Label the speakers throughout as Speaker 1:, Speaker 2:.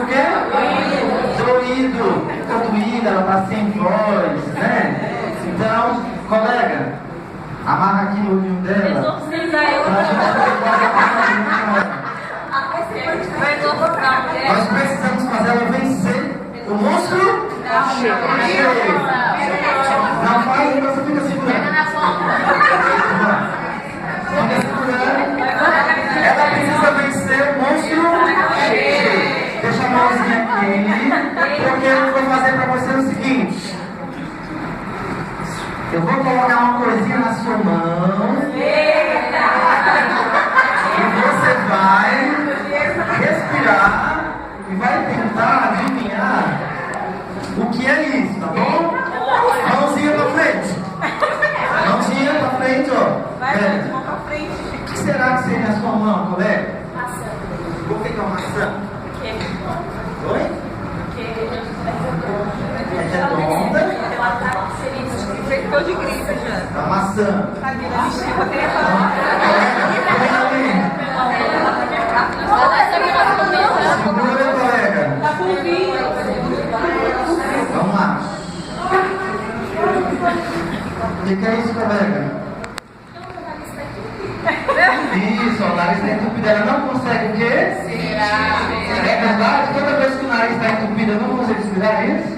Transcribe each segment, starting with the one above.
Speaker 1: o quê? Doído. Fica doída, ela está sem voz, né? Então, colega, amarra aqui no olhinho dela. Nós precisamos fazer ela vencer o monstro. Não faz, você fica segurando. Fica segurando. Ela precisa vencer o monstro. Deixa a mãozinha aqui, porque eu vou fazer para você o seguinte. Eu vou colocar uma coisinha na sua mão. E você vai respirar e vai tentar adivinhar o que é isso, tá bom? Mãozinha pra frente. Mãozinha pra frente, ó. O que será que seria a sua mão, colega?
Speaker 2: Maçã.
Speaker 1: Por que é uma maçã? Oi? É redonda.
Speaker 2: Infectou de gripe já.
Speaker 1: A maçã. Segura, colega.
Speaker 2: Tá com vinho.
Speaker 1: Vamos lá. O que é isso, colega? Isso, o nariz está entupido. Ela não consegue o quê? É verdade? Toda vez que o nariz está entupido, eu não consigo respirar isso?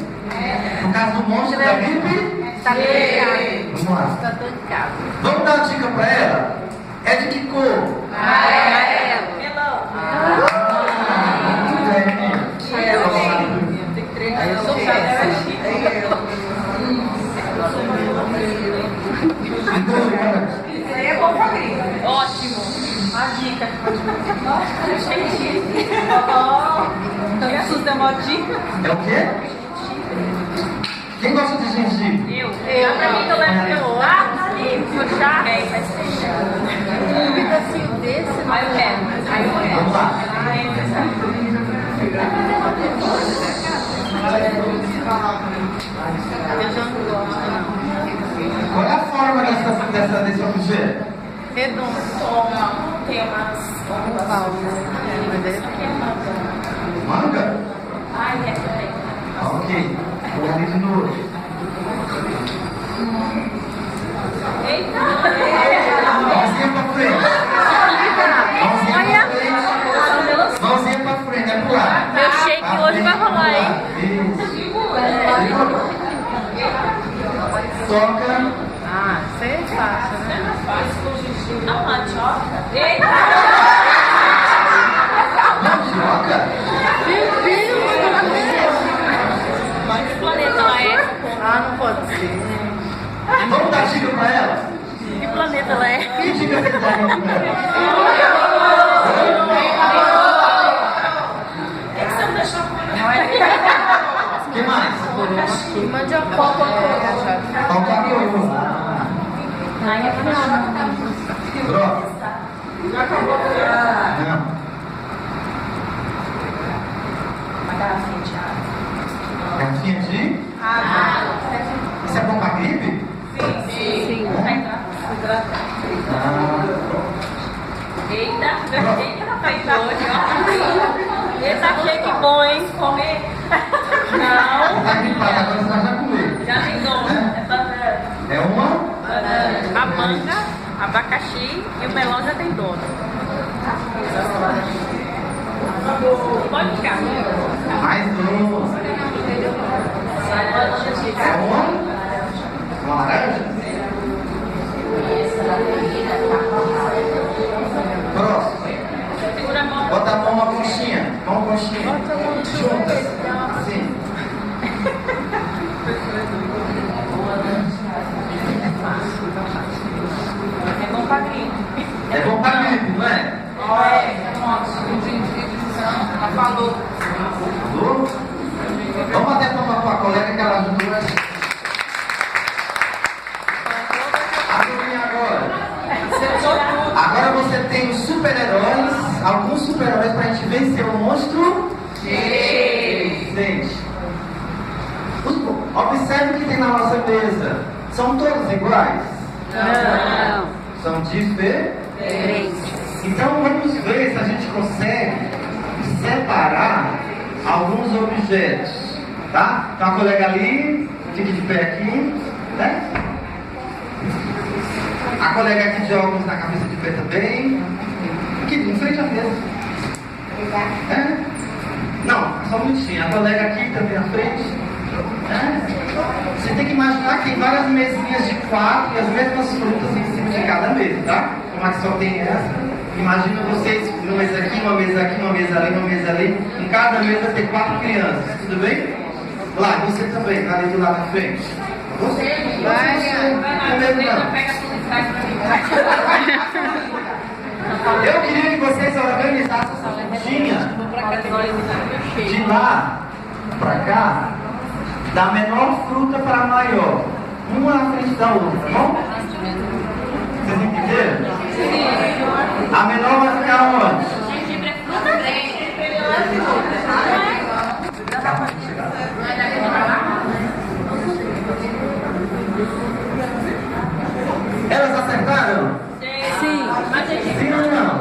Speaker 1: No caso do monstro da gripe?
Speaker 2: Tá bem.
Speaker 1: Vamos lá.
Speaker 2: Tá trancado.
Speaker 1: Vamos dar uma dica para ela? É de que cor?
Speaker 2: Amarelo.
Speaker 1: Muito bem.
Speaker 2: Tem que treinar. Eu sou chique. Isso aí é bom pra mim. Ótimo. A dica. Me assusta, é uma dica.
Speaker 1: É o quê? Quem gosta de gengibre?
Speaker 2: Eu não levo pelo ali, puxar. Um pedacinho desse. Aí eu quero.
Speaker 1: Vamos lá.
Speaker 2: Eu já não gosto, não.
Speaker 1: Qual é a forma desse objeto?
Speaker 2: Redondo. Tem umas
Speaker 1: Manga?
Speaker 2: Ai, é também.
Speaker 1: Ok. Vou ali de novo.
Speaker 2: Eita!
Speaker 1: Mãozinha pra frente. Mãozinha pra frente. Mãozinha pra frente, é pro lado.
Speaker 2: Meu shake hoje vai rolar, hein?
Speaker 1: Isso. Toca.
Speaker 2: Ah, isso aí é fácil, né? A mandioca. Eita!
Speaker 1: Mandioca?
Speaker 2: Meu Deus! Mas que planeta ela é? Ah, não pode ser.
Speaker 1: Vamos dar dica pra ela?
Speaker 2: Que planeta ela é?
Speaker 1: Que dica você dá pra ela? O que mais?
Speaker 2: Mandioca.
Speaker 1: Falta coroa. Droga.
Speaker 2: Já acabou.
Speaker 1: Não.
Speaker 2: Uma garrafinha de água.
Speaker 1: Garrafinha de? Isso é bom pra gripe?
Speaker 2: Sim.
Speaker 1: Ah.
Speaker 2: Eita, rapaz, hoje, ó. Eita, shake bom, hein? Comer? Não.
Speaker 1: Você tá gripado, agora você vai já comer.
Speaker 2: Já ligou. É banana.
Speaker 1: É uma?
Speaker 2: A manga, abacaxi e o melão já tem dono. Pode ficar.
Speaker 1: Mais uma. É uma laranja? Próximo.
Speaker 2: Segura a mão.
Speaker 1: Bota a mão uma conchinha. Mão conchinha. Juntas. Assim.
Speaker 2: É bom pra gripe.
Speaker 1: É bom pra gripe, não é?
Speaker 2: Falou.
Speaker 1: Falou? Vamos até tomar com a colega que ela ajudou a gente. Agora você tem os super-heróis, alguns super-heróis pra gente vencer o monstro. Gente, observe o que tem na nossa mesa. São todos iguais?
Speaker 2: Não.
Speaker 1: São diferentes. Então vamos ver se a gente consegue separar alguns objetos, tá? Então a colega ali, fique de pé aqui, né? A colega aqui de óculos na cabeça de pé também. Aqui, em frente à mesa. É? Não, só um minutinho. A colega aqui também à frente. É? Você tem que imaginar que tem várias mesinhas de 4 e as mesmas frutas em cima de cada mesa, tá? Como é que só tem essa? Imagina vocês, uma mesa aqui, uma mesa aqui, uma mesa ali, uma mesa ali. Em cada mesa tem 4 crianças, tudo bem? Lá, você também, tá ali do lado da frente. Você?
Speaker 2: Vai,
Speaker 1: Eu queria que vocês organizassem essa frutinha de lá pra cá, da menor fruta para a maior, uma na frente da outra, tá bom? Vocês entenderam? Sim. A menor vai ficar onde?
Speaker 2: Gengibre é fruta?
Speaker 1: Elas acertaram?
Speaker 2: Sim.
Speaker 1: Sim ou não?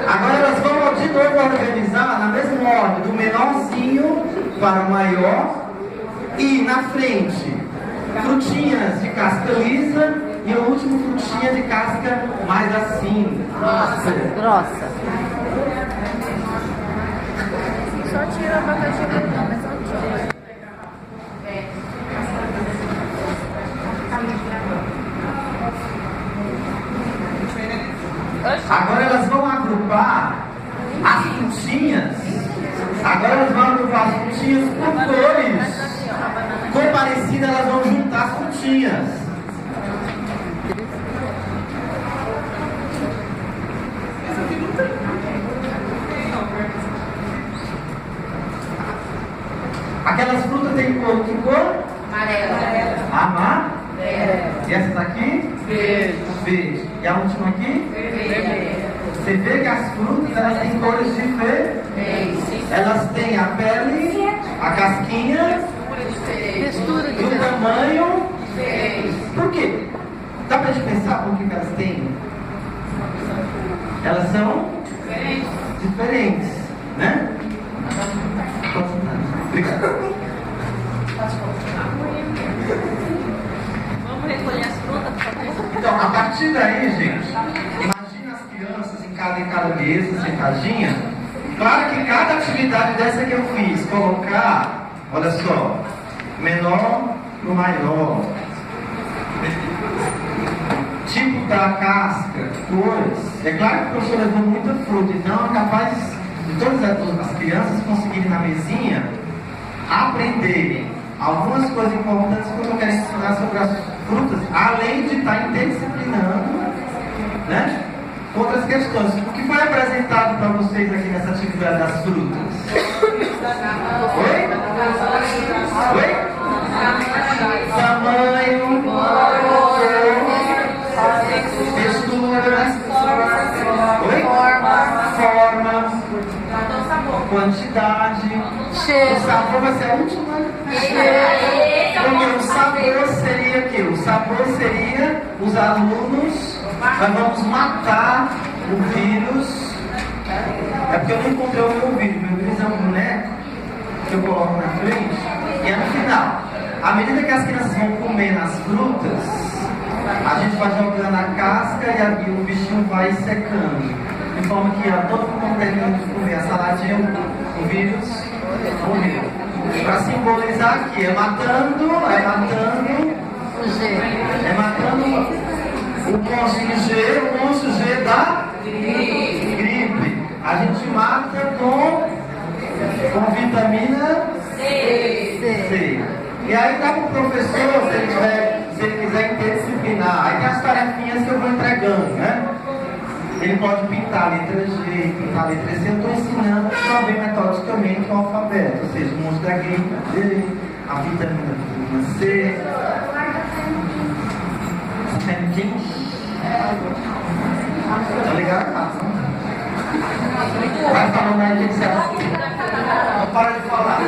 Speaker 1: Agora elas vão de novo organizar na mesma ordem, do menorzinho para o maior. E na frente, frutinhas de casca lisa. E o último, frutinha de casca mais assim.
Speaker 3: Grossa.
Speaker 2: Só tira a abacaxi do não, mas só tira.
Speaker 1: Agora elas vão agrupar as frutinhas. Agora elas vão agrupar as frutinhas por cores. Cor parecida, elas vão juntar as frutinhas. Aquelas frutas têm cor, que cor?
Speaker 2: Amarela.
Speaker 1: Amarela. E essas aqui?
Speaker 2: Verde.
Speaker 1: Verde. E a última aqui?
Speaker 2: Vermelha.
Speaker 1: Você vê que as frutas, elas têm cores diferentes. Elas têm a pele, a casquinha,
Speaker 3: Textura
Speaker 1: e o tamanho.
Speaker 2: Diferente.
Speaker 1: Por quê? Dá pra gente pensar por que elas têm? Elas são diferentes, né? Obrigado.
Speaker 2: Vamos recolher as frutas, por favor?
Speaker 1: Então, a partir daí, gente, imagina as crianças em cada mesa, sentadinha. Claro que cada atividade dessa que eu fiz, colocar, olha só, menor pro maior, tipo da casca, cores. É claro que o professor levou muita fruta, então é capaz de todas as crianças conseguirem na mesinha aprenderem algumas coisas importantes que eu quero ensinar sobre as frutas, além de estar interdisciplinando, né, outras questões. O que foi apresentado para vocês aqui nessa atividade das frutas? Oi? Oi? Tamanho, cor, textura, oi? Forma, quantidade.
Speaker 3: cheiro.
Speaker 1: O sabor vai ser a última. Porque o sabor seria o quê? O sabor seria os alunos, nós vamos matar o vírus. É porque eu não encontrei o meu vírus. Meu vírus é um boneco que eu coloco na frente e é no final. À medida que as crianças vão comer as frutas, a gente vai jogando a casca e o bichinho vai secando. De forma que todo mundo termina de comer a saladinha, o vírus morreu. Para simbolizar aqui, é matando
Speaker 3: O G.
Speaker 1: o pontinho G, o ponto G da gripe. A gente mata com vitamina C. E aí dá para o professor, se ele quiser interdisciplinar. Aí tem as tarefinhas que eu vou entregando, né? Ele pode pintar a letra G, pintar a letra C. Eu estou ensinando também metodicamente o alfabeto, ou seja, o monte da gripe D, a vitamina C. Tá ligado? Vai falando aí o que você acha. Não para de falar.